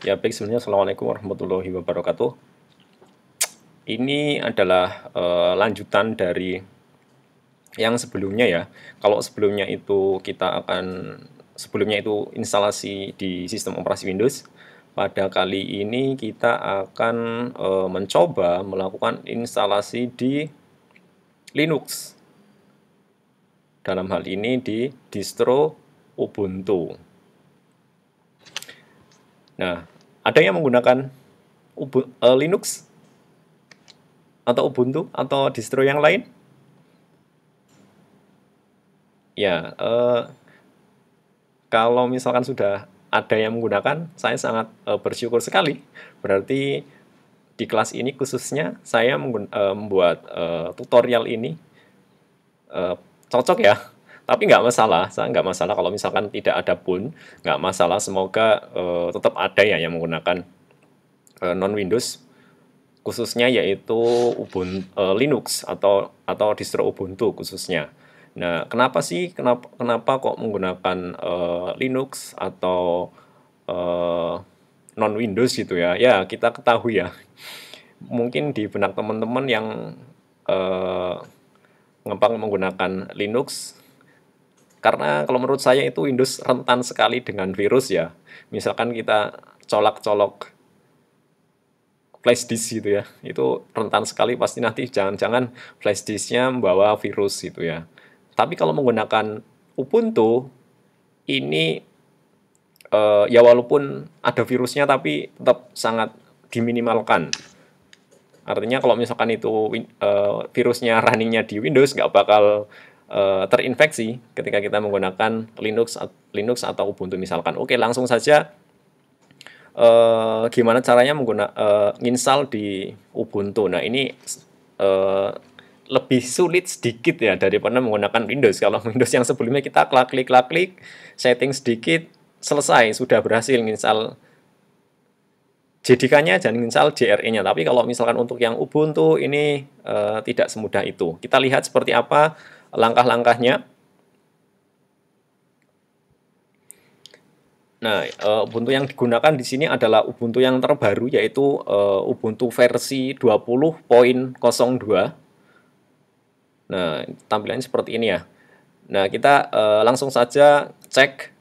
Ya, baik sebenarnya Assalamualaikum warahmatullahi wabarakatuh. Ini adalah lanjutan dari yang sebelumnya ya. Kalau sebelumnya itu sebelumnya itu instalasi di sistem operasi Windows. Pada kali ini kita akan mencoba melakukan instalasi di Linux. Dalam hal ini di distro Ubuntu. Nah, ada yang menggunakan Linux atau Ubuntu atau distro yang lain? Ya, kalau misalkan sudah ada yang menggunakan, saya sangat bersyukur sekali. Berarti di kelas ini khususnya saya membuat tutorial ini cocok ya. Tapi nggak masalah, saya nggak masalah kalau misalkan tidak ada pun, nggak masalah. Semoga tetap ada ya yang menggunakan non Windows, khususnya yaitu Linux atau distro Ubuntu khususnya. Nah, kenapa sih kenapa kok menggunakan Linux atau non Windows gitu ya? Ya, kita ketahui ya. Mungkin di benak teman-teman yang eh, ngempang menggunakan Linux, karena kalau menurut saya itu Windows rentan sekali dengan virus ya. Misalkan kita colak-colok flash disk gitu ya, itu rentan sekali, pasti nanti jangan-jangan flash disknya membawa virus gitu ya. Tapi kalau menggunakan Ubuntu ini ya walaupun ada virusnya tapi tetap sangat diminimalkan. Artinya kalau misalkan itu virusnya runningnya di Windows nggak bakal terinfeksi ketika kita menggunakan Linux atau Ubuntu misalkan. Oke, langsung saja gimana caranya nginstal di Ubuntu. Nah, ini eh, lebih sulit sedikit ya daripada menggunakan Windows. Kalau Windows yang sebelumnya kita klik, setting sedikit, selesai, sudah berhasil nginstal JDK-nya dan nginstal JRE-nya. Tapi kalau misalkan untuk yang Ubuntu ini tidak semudah itu. Kita lihat seperti apa langkah-langkahnya. Nah, Ubuntu yang digunakan di sini adalah Ubuntu yang terbaru, yaitu Ubuntu versi 20.02. Nah, tampilannya seperti ini ya. Nah, kita langsung saja cek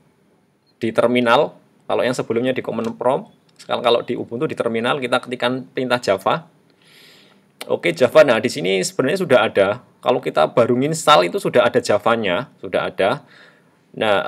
di terminal. Kalau yang sebelumnya di command prompt, sekarang kalau di Ubuntu di terminal kita ketikkan perintah Java. Oke, Java. Nah, di sini sebenarnya sudah ada. Kalau kita baru install itu sudah ada Javanya, sudah ada. Nah,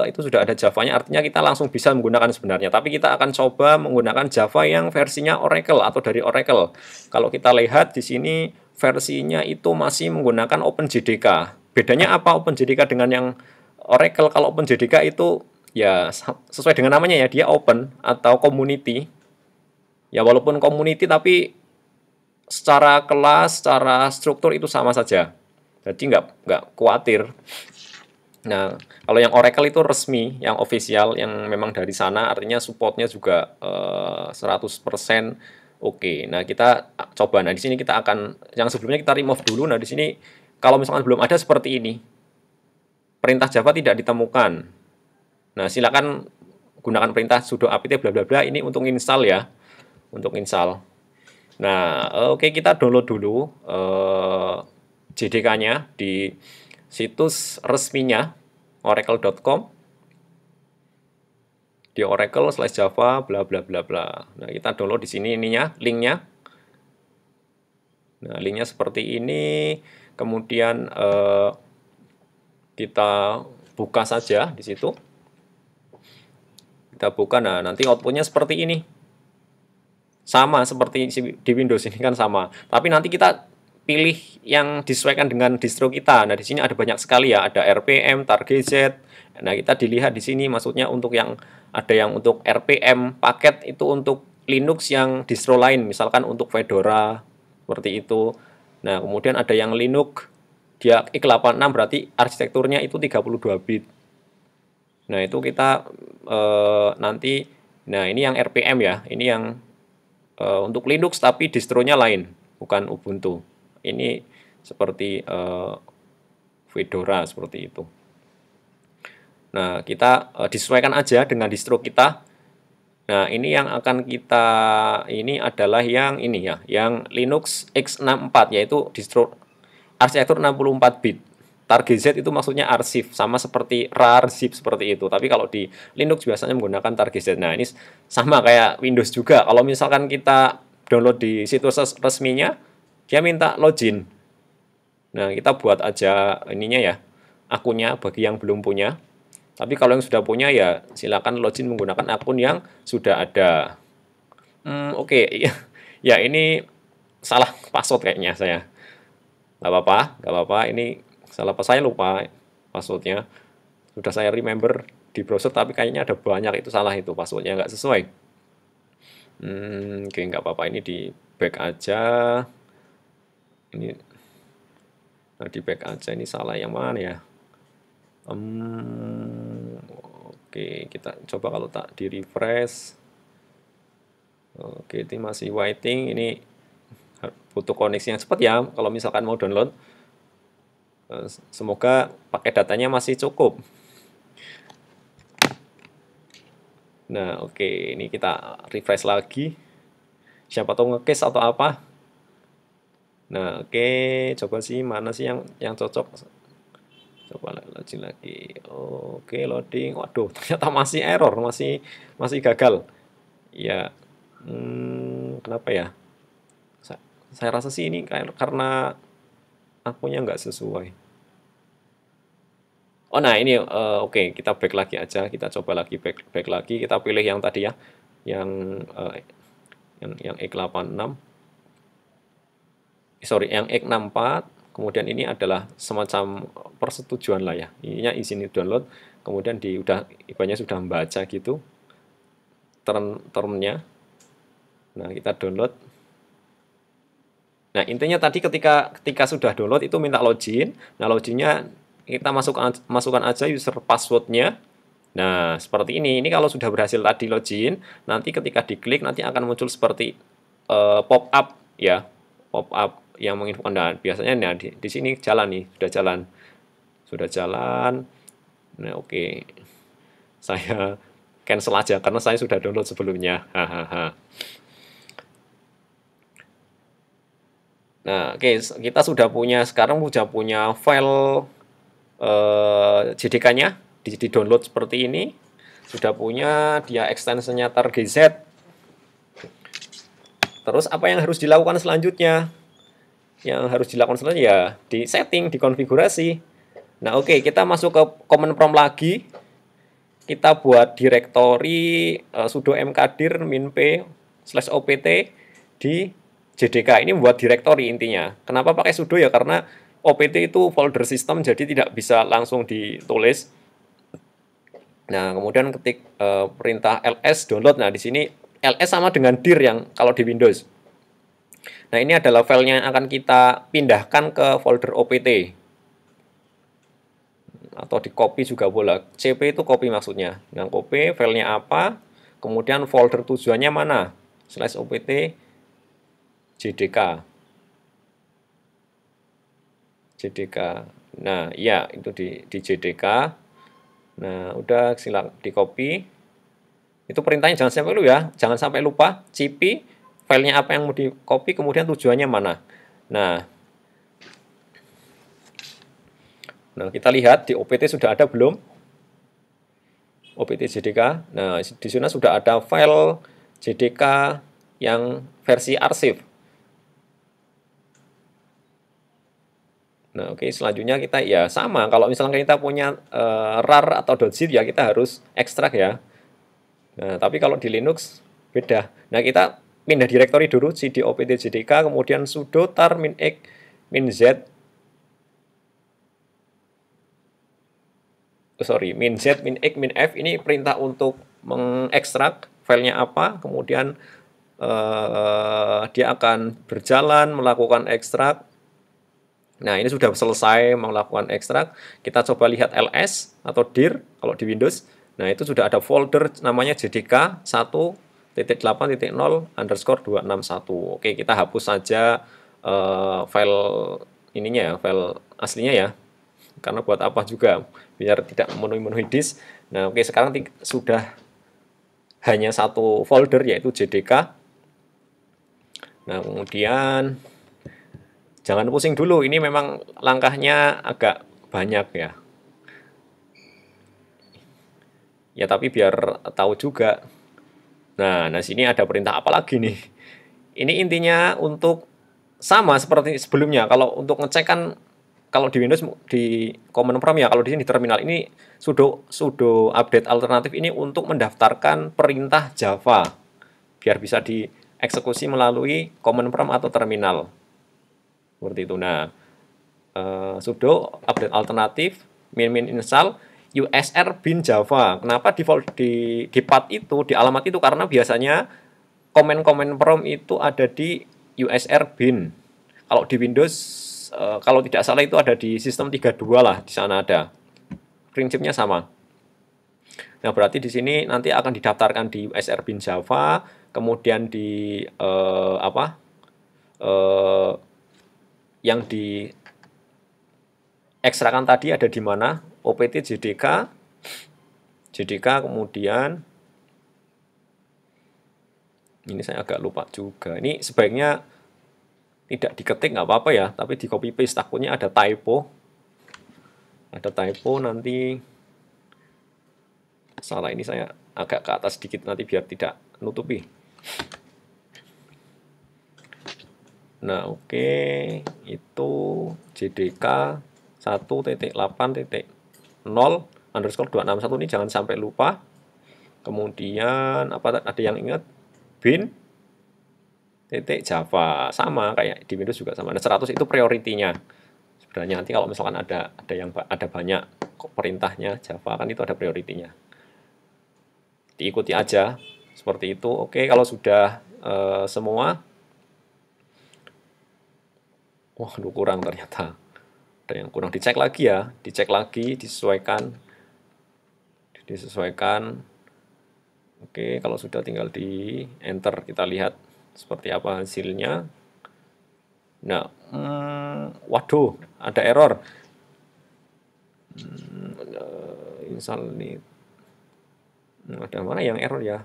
itu sudah ada Javanya, artinya kita langsung bisa menggunakan sebenarnya. Tapi kita akan coba menggunakan Java yang versinya Oracle atau dari Oracle. Kalau kita lihat di sini versinya itu masih menggunakan OpenJDK. Bedanya apa OpenJDK dengan yang Oracle? Kalau OpenJDK itu ya sesuai dengan namanya ya, dia open atau community. Ya walaupun community tapi secara kelas, secara struktur itu sama saja. Jadi nggak khawatir. Nah, kalau yang Oracle itu resmi, yang official, yang memang dari sana, artinya supportnya juga 100% oke. Nah, kita coba. Nah, di sini kita akan, yang sebelumnya kita remove dulu. Nah, di sini kalau misalkan belum ada seperti ini, perintah Java tidak ditemukan. Nah, silakan gunakan perintah sudo apt bla bla bla, ini untuk install ya, untuk install. Nah, oke, kita download dulu JDK-nya di situs resminya oracle.com, di oracle/java bla bla bla bla. Nah, kita download di sini ininya, linknya. Nah, linknya seperti ini. Kemudian kita buka saja di situ. Kita buka, nah nanti outputnya seperti ini. Sama seperti di Windows ini kan sama. Tapi nanti kita pilih yang disesuaikan dengan distro kita. Nah, di sini ada banyak sekali ya, ada RPM, TarGZ. Nah, kita dilihat di sini maksudnya untuk yang ada yang untuk RPM paket itu untuk Linux yang distro lain, misalkan untuk Fedora seperti itu. Nah, kemudian ada yang Linux dia x86 berarti arsitekturnya itu 32 bit. Nah, itu kita nanti ini yang RPM ya. Ini yang untuk Linux tapi distronya lain, bukan Ubuntu. Ini seperti Fedora seperti itu. Nah, kita disesuaikan aja dengan distro kita. Nah, ini yang akan kita ini adalah yang ini ya, yang Linux x64 yaitu distro arsitektur 64 bit. Target Z itu maksudnya arsip, sama seperti rar zip seperti itu. Tapi kalau di Linux biasanya menggunakan target Z. Nah, ini sama kayak Windows juga. Kalau misalkan kita download di situs resminya, dia minta login. Nah, kita buat aja ininya ya, akunnya bagi yang belum punya. Tapi kalau yang sudah punya ya silakan login menggunakan akun yang sudah ada. Oke. Ya ini salah password kayaknya saya. Nggak apa-apa, nggak apa-apa. Ini salah pas saya lupa passwordnya. Sudah saya remember di browser tapi kayaknya ada banyak itu salah itu passwordnya nggak sesuai. Oke, nggak apa-apa. Ini di back aja. Ini nah, di back aja. Ini salah yang mana ya? Oke, kita coba kalau tak di refresh. Oke, ini masih waiting. Ini butuh koneksi yang cepat ya kalau misalkan mau download. Semoga pakai datanya masih cukup. Nah, oke, ini kita refresh lagi. Siapa tahu nge-cache atau apa. Nah, oke, coba sih mana sih yang cocok. Coba login lagi. Oke, loading. Waduh, ternyata masih error, masih gagal. Ya, kenapa ya? Saya rasa sih ini karena akunnya nggak sesuai. Oh, nah ini oke, kita back lagi aja. Kita coba lagi back lagi. Kita pilih yang tadi ya, yang yang x86. Sorry, yang x64. Kemudian ini adalah semacam persetujuan lah ya. Ininya izin download. Kemudian udah ibaratnya sudah membaca gitu termnya. Nah, kita download. Nah, intinya tadi ketika sudah download itu minta login. Nah, loginnya kita masukkan aja user passwordnya. Nah, seperti ini. Ini kalau sudah berhasil tadi login, nanti ketika diklik nanti akan muncul seperti pop up ya. Pop up yang menginfokan. Nah, biasanya nah, di sini jalan nih, sudah jalan. Sudah jalan. Nah, oke. Saya cancel aja karena saya sudah download sebelumnya. Hahaha. Nah, oke, kita sekarang sudah punya file JDK-nya di download seperti ini. Sudah punya dia extensionnya target Z. Terus apa yang harus dilakukan selanjutnya? Yang harus dilakukan selanjutnya ya di setting, di konfigurasi. Nah, oke, kita masuk ke command prompt lagi. Kita buat directory sudo mkdir -p/opt di JDK. Ini membuat directory intinya. Kenapa pakai sudo ya? Karena opt itu folder system jadi tidak bisa langsung ditulis. Nah, kemudian ketik perintah ls download. Nah, di sini ls sama dengan dir yang kalau di Windows. Nah, ini adalah filenya yang akan kita pindahkan ke folder opt. Atau di copy juga boleh. cp itu copy maksudnya. Yang copy filenya apa, kemudian folder tujuannya mana. /opt JDK. Nah, iya itu di JDK. Nah, udah silakan di copy. Itu perintahnya jangan sampai lupa ya. Jangan sampai lupa cp filenya apa yang mau di copy, kemudian tujuannya mana. Nah, kita lihat di OPT sudah ada belum? OPT JDK. Nah, di sana sudah ada file JDK yang versi arsip. Nah, oke, selanjutnya kita ya sama. Kalau misalnya kita punya rar atau .zip ya kita harus ekstrak ya. Nah, tapi kalau di Linux beda. Nah, kita pindah directory dulu cd opt jdk, kemudian sudo tar -x -z -z -x -f ini perintah untuk mengekstrak filenya apa, kemudian dia akan berjalan melakukan ekstrak. Nah, ini sudah selesai melakukan ekstrak. Kita coba lihat ls atau dir kalau di Windows. Nah, itu sudah ada folder namanya jdk 1.8.0_261. Oke, kita hapus saja file ininya ya, file aslinya ya. Karena buat apa juga, biar tidak memenuhi disk. Nah, oke, sekarang sudah hanya satu folder yaitu JDK. Nah, kemudian jangan pusing dulu, ini memang langkahnya agak banyak ya. Ya, tapi biar tahu juga. Nah, sini ada perintah apa lagi nih? Ini intinya untuk sama seperti sebelumnya. Kalau untuk ngecek kan, kalau di Windows di command prompt ya, kalau di sini di terminal ini sudo update alternatif ini untuk mendaftarkan perintah Java biar bisa dieksekusi melalui command prompt atau terminal. Seperti itu. Nah, sudo update alternatif min install usr bin java. Kenapa di path itu, di alamat itu? Karena biasanya komen-komen prompt itu ada di usr bin. Kalau di Windows, kalau tidak salah itu ada di sistem 32 lah, di sana ada. Prinsipnya sama. Nah, berarti di sini nanti akan didaftarkan di usr bin java, kemudian di yang di ekstrakan tadi ada di mana? OPT JDK, kemudian ini saya agak lupa juga. Ini sebaiknya tidak diketik nggak apa-apa ya, tapi di copy paste, takutnya ada typo. Ada typo nanti salah, ini saya agak ke atas sedikit nanti biar tidak nutupi. Nah, oke, itu JDK 1.8.0_261 ini jangan sampai lupa. Kemudian apa, ada yang ingat? Bin .java, sama kayak di Windows juga sama. Nah, 100 itu prioritinya. Sebenarnya nanti kalau misalkan ada banyak perintahnya Java kan itu ada prioritinya. Diikuti aja seperti itu. Oke, kalau sudah semua. Wah, kurang ternyata. Ada yang kurang, dicek lagi ya, disesuaikan. Oke, kalau sudah tinggal di enter, kita lihat seperti apa hasilnya. Nah, waduh, ada error. Install ini. Ada mana yang error ya?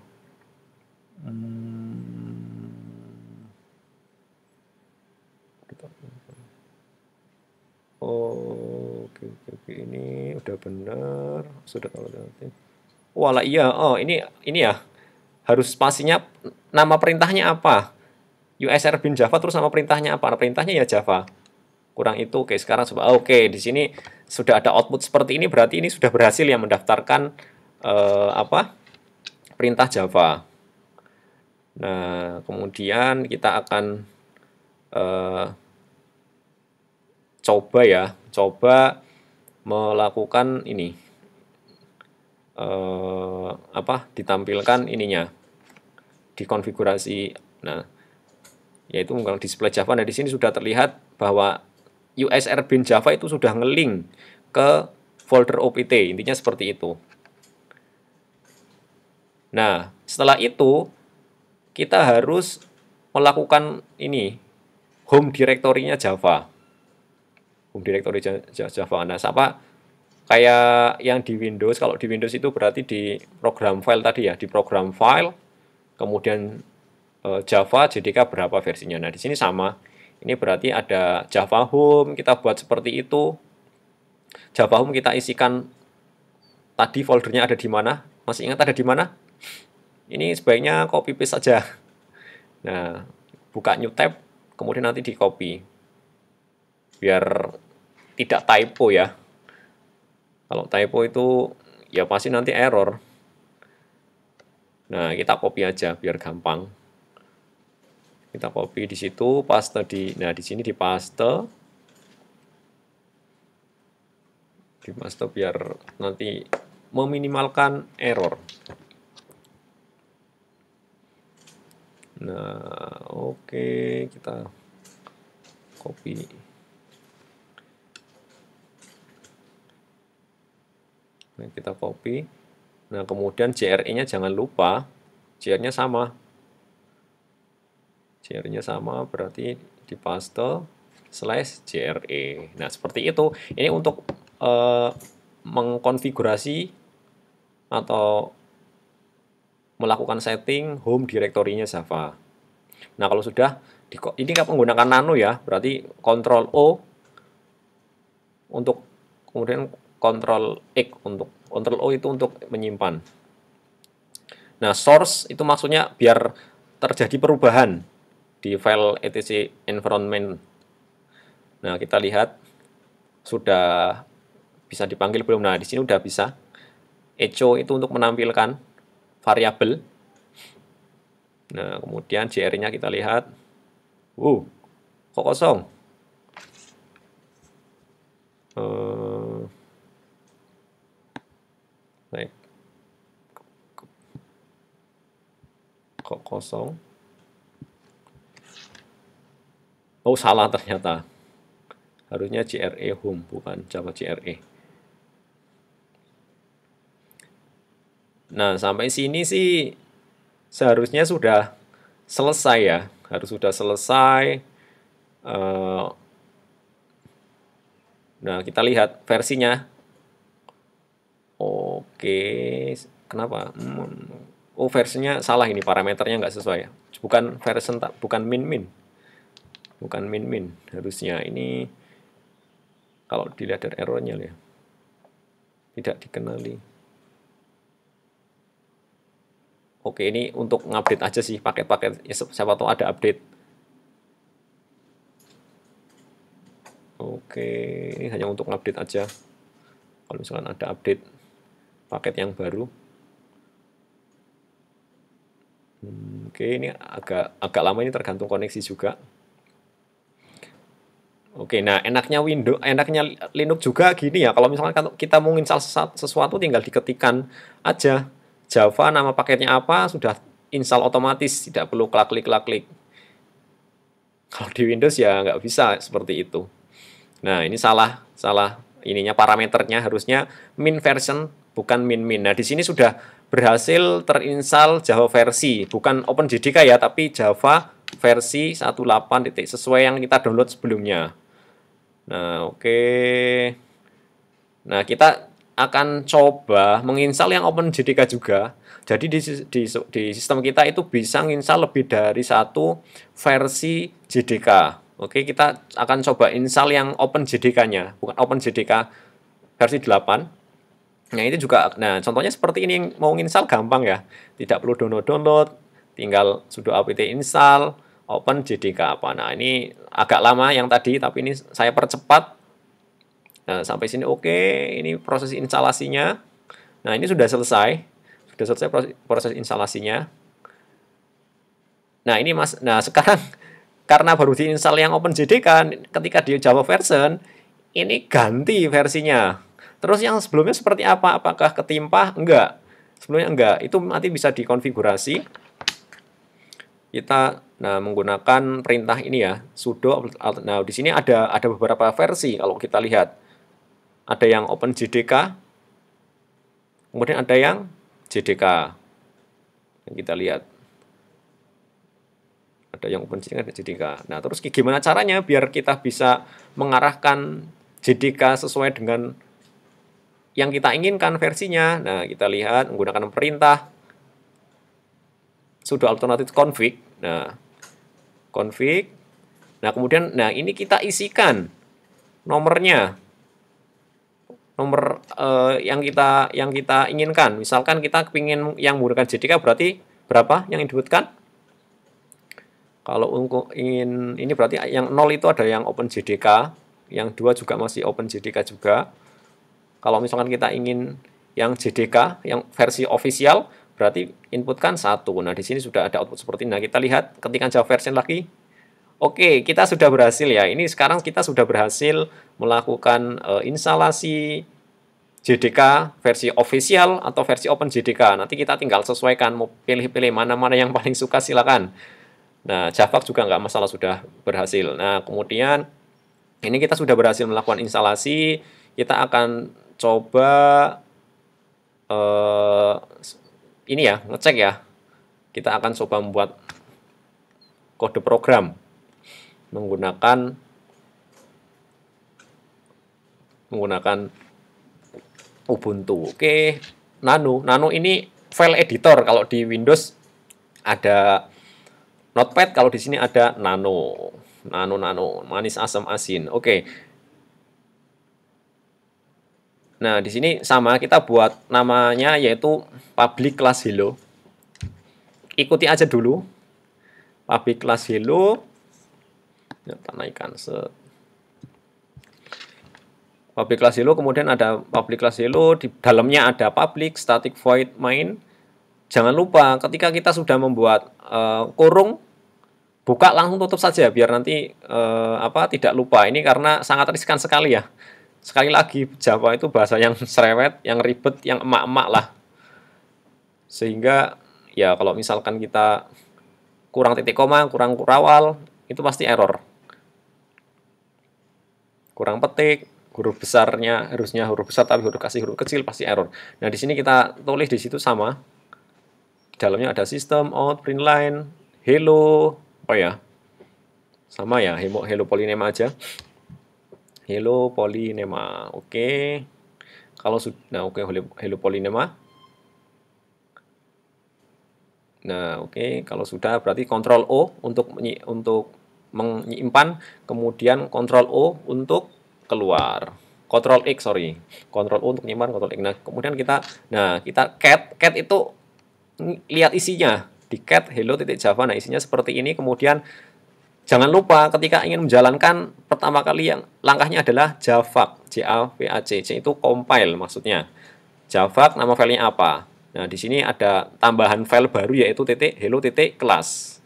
Oke, ini udah benar, sudah tahu nanti. Walah iya, ini ya, harus spasinya, nama perintahnya apa? usr bin java terus nama perintahnya apa? Nah, perintahnya ya Java. Kurang itu. Oke, sekarang coba. Oke, di sini sudah ada output seperti ini, berarti ini sudah berhasil ya mendaftarkan perintah Java. Nah, kemudian kita akan coba melakukan ini, ditampilkan ininya di konfigurasi. Nah, yaitu menggunakan display Java. Nah, di sini sudah terlihat bahwa usr bin java itu sudah ngelink ke folder opt. Intinya seperti itu. Nah, setelah itu kita harus melakukan ini, home directory-nya Java. Home directory Java. Nah, kayak yang di Windows, kalau di Windows itu berarti di program file tadi ya, di program file, kemudian Java JDK berapa versinya. Nah, di sini sama. Ini berarti ada Java Home, kita buat seperti itu. Java Home kita isikan tadi foldernya ada di mana? Masih ingat ada di mana? Ini sebaiknya copy paste saja. Nah, buka new tab, kemudian nanti di copy. Biar tidak typo ya. Kalau typo itu ya pasti nanti error. Nah, kita copy aja biar gampang. Kita copy di situ, paste nah di sini di paste biar nanti meminimalkan error. Nah, oke, kita copy. Nah, kita copy. Nah, kemudian JRE-nya jangan lupa, JR-nya sama. JR-nya sama berarti di paste /JRE. Nah, seperti itu. Ini untuk mengkonfigurasi atau melakukan setting home directory-nya Java. Nah, kalau sudah ini kan menggunakan nano ya, berarti Ctrl O untuk kemudian Ctrl X untuk Ctrl O itu untuk menyimpan. Nah, source itu maksudnya biar terjadi perubahan di file etc environment. Nah, kita lihat sudah bisa dipanggil belum? Nah, di sini udah bisa. Echo itu untuk menampilkan variabel. Nah, kemudian JR-nya kita lihat. Kok kosong? Baik. Kok kosong? Oh, salah ternyata. Harusnya JRE home, bukan Java JRE. Nah, sampai sini sih seharusnya sudah selesai ya. Harus sudah selesai. Nah, kita lihat versinya. Oke, kenapa? Oh, versinya salah ini, parameternya nggak sesuai ya. Bukan version, bukan min-min. Bukan min-min. Harusnya ini, kalau dilihat dari errornya ya, tidak dikenali. Oke, ini untuk ngupdate aja sih paket-paket. Ya, siapa tahu ada update. Oke, ini hanya untuk ngupdate aja. Kalau misalkan ada update paket yang baru. Oke, ini agak lama, ini tergantung koneksi juga. Oke, nah enaknya Linux juga gini ya. Kalau misalkan kita mau install sesuatu tinggal diketikkan aja Java, nama paketnya apa, sudah install otomatis, tidak perlu klik. Kalau di Windows ya nggak bisa seperti itu. Nah, ini salah ininya, parameternya harusnya min version bukan min. Nah, di sini sudah berhasil terinstall Java versi, bukan OpenJDK ya, tapi Java versi 18 sesuai yang kita download sebelumnya. Nah, oke. Nah, kita akan coba menginstal yang OpenJDK juga. Jadi di sistem kita itu bisa menginstal lebih dari satu versi JDK. Oke, kita akan coba install yang OpenJDK-nya, bukan OpenJDK versi 8. Nah, itu juga, nah contohnya seperti ini, yang mau install gampang ya. Tidak perlu download, tinggal sudo apt install OpenJDK apa. Nah, ini agak lama yang tadi, tapi ini saya percepat. Nah, sampai sini oke, ini proses instalasinya. Nah, ini sudah selesai. Sudah selesai proses instalasinya. Nah, ini Mas. Nah, sekarang karena baru diinstal yang OpenJDK, ketika di Java version, ini ganti versinya. Terus yang sebelumnya seperti apa? Apakah ketimpa? Enggak. Sebelumnya enggak. Itu nanti bisa dikonfigurasi. Kita menggunakan perintah ini ya, sudo. Nah, di sini ada beberapa versi kalau kita lihat. Ada yang OpenJDK, kemudian ada yang JDK. Yang kita lihat. Ada yang OpenJDK, ada JDK. Nah, terus gimana caranya biar kita bisa mengarahkan JDK sesuai dengan yang kita inginkan versinya? Nah, kita lihat menggunakan perintah sudo alternative config. Nah, config. Nah, kemudian ini kita isikan nomornya. Nomor yang kita inginkan. Misalkan kita ingin yang menggunakan JDK, berarti berapa yang dibutuhkan? Kalau ingin ini berarti yang 0 itu ada yang OpenJDK, yang 2 juga masih OpenJDK juga. Kalau misalkan kita ingin yang JDK, yang versi official, berarti inputkan 1. Nah, di sini sudah ada output seperti ini. Nah, kita lihat ketika Java version lagi. Oke, kita sudah berhasil ya. Ini sekarang kita sudah berhasil melakukan instalasi JDK versi official atau versi OpenJDK. Nanti kita tinggal sesuaikan, mau pilih-pilih mana-mana yang paling suka, silakan. Nah, Java juga nggak masalah, sudah berhasil. Nah, kemudian ini kita sudah berhasil melakukan instalasi. Kita akan coba ini ya, ngecek ya. Kita akan coba membuat kode program menggunakan Ubuntu. Oke, Nano ini file editor. Kalau di Windows ada Notepad, kalau di sini ada Nano, manis asam asin. Oke. Nah, di sini sama, kita buat namanya yaitu public class hello. Ikuti aja dulu. Public class hello. Kita naikkan public class hello, kemudian ada public class hello, di dalamnya ada public static void main. Jangan lupa ketika kita sudah membuat kurung, buka langsung tutup saja biar nanti tidak lupa. Ini karena sangat riskan sekali ya. Sekali lagi, Java itu bahasa yang serewet, yang ribet, yang emak-emak lah. Sehingga ya kalau misalkan kita kurang titik koma, kurang kurawal, itu pasti error. Kurang petik, huruf besarnya harusnya huruf besar tapi kasih huruf kecil, pasti error. Nah, di sini kita tulis di situ sama. Dalamnya ada system out, print line, hello, oh ya, sama ya, hello polynema aja. Hello polynema, oke. Kalau sudah, oke, hello polynema. Nah, oke, kalau sudah berarti Ctrl O untuk menyimpan, kemudian Ctrl O untuk keluar. Ctrl X, sorry. Ctrl O untuk menyimpan, Ctrl X. Nah, kemudian kita cat itu lihat isinya. Di cat hello.java. Nah, isinya seperti ini. Kemudian jangan lupa ketika ingin menjalankan, pertama kali yang langkahnya adalah javac, J-A-V-A-C. C itu compile maksudnya. Javac nama filenya apa? Nah, di sini ada tambahan file baru yaitu hello.class.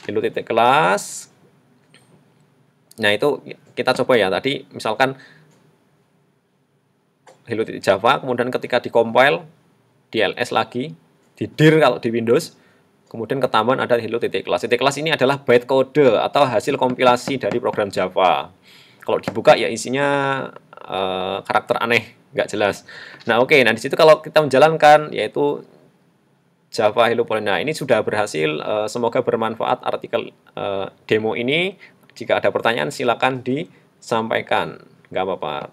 Hello.class. Nah, itu kita coba ya. Tadi misalkan hello.java, kemudian ketika di-compile, di ls lagi, di dir kalau di Windows, kemudian ketambahan ada hello.class. Class ini adalah bytecode atau hasil kompilasi dari program Java. Kalau dibuka ya isinya karakter aneh, nggak jelas. Nah, oke. Nah, di situ kalau kita menjalankan yaitu Java Hello Polynema. Nah, ini sudah berhasil. Semoga bermanfaat artikel demo ini. Jika ada pertanyaan silakan disampaikan. Nggak apa-apa.